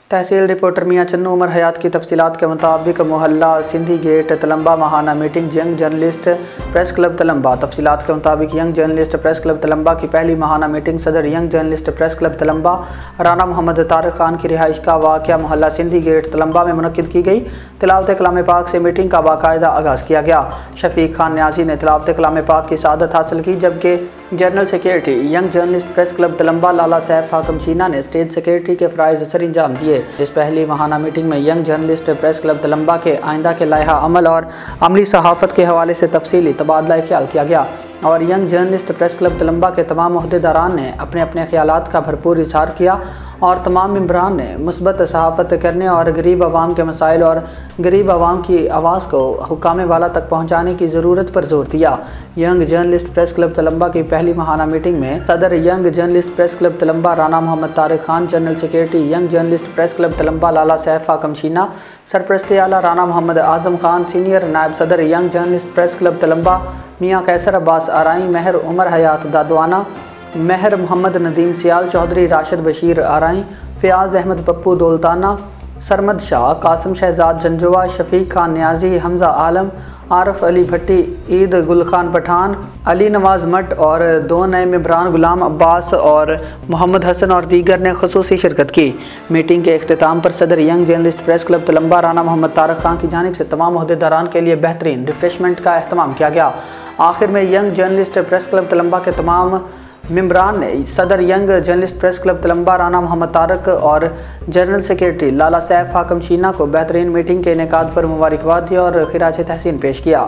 تحصیل reporter میاں چنو عمر حیات کی تفصیلات کے مطابق محلہ سندھی گیٹ تلمبہ ماہانہ meeting young journalist press club Tulamba. تفصیلات کے مطابق young journalist press club Tulamba کی پہلی ماہانہ میٹنگ صدر young journalist press club Tulamba Rana Muhammad Tariq Khan کی رہائش کا واقعہ محلہ سندھی گیٹ تلمبہ میں منعقد کی گئی۔ تلاوت کلام پاک سے میٹنگ کا باقاعدہ آغاز کیا گیا۔ شفیق خان نیازی نے تلاوت کلام پاک کی سعادت حاصل کی، جبکہ general secretary young journalist press club Tulamba Lala Saif Hakim Cheena نے اسٹیٹ سیکریٹری کے فرائض سر انجام دیے۔ اس پہلی ماہانہ میٹنگ میں young journalist press club Tulamba کے آئندہ کے لائحہ عمل اور عملی صحافت کے حوالے سے تفصیلی تبادلہ خیال کیا گیا اور young journalist press club Tulamba کے تمام عہدیداران نے اپنے اپنے خیالات کا بھرپور اظہار کیا اور تمام ممبران نے مثبت صحافت کرنے اور غریب عوام کے مسائل اور غریب عوام کی آواز کو حکام والا تک پہنچانے کی ضرورت پر زور دیا۔ Young journalist press club Tulamba کی پہلی ماہانہ میٹنگ میں صدر young journalist press club Tulamba Rana Muhammad Tariq Khan, general secretary young journalist press club Tulamba Lala Saif Hakim Cheena, سرپرست اعلیٰ رانا محمد اعظم خان، سینئر نائب صدر young journalist press club Tulamba Mian Qaiser عباس آرائیں، مہر عمر حیات دادوانہ، مہر محمد ندیم سیال، چودھری راشد بشیر آرائیں، فیاض احمد پپو دولتانہ، سرمد شاہ، قاسم شہزاد جنجوہ، شفیق خان نیازی، حمزہ عالم، عارف علی بھٹی، عید گل خان پٹھان، علی نواز مٹ اور دو نئے ممبران غلام عباس اور محمد حسن اور دیگر نے خصوصی شرکت کی۔ میٹنگ کے اختتام پر صدر young journalist press club Tulamba Rana Muhammad Tariq Khan کی جانب سے تمام عہدیداران کے لیے بہترین ریفریشمنٹ کا اہتمام کیا گیا۔ آخر میں young journalist press club Tulamba کے تمام ممبران نے صدر young journalist press club Tulamba Rana Muhammad Tariq اور جنرل سیکریٹری لالا سیف حاکم چینا کو بہترین میٹنگ کے انعقاد پر مبارکباد دی اور خراج تحسین پیش کیا۔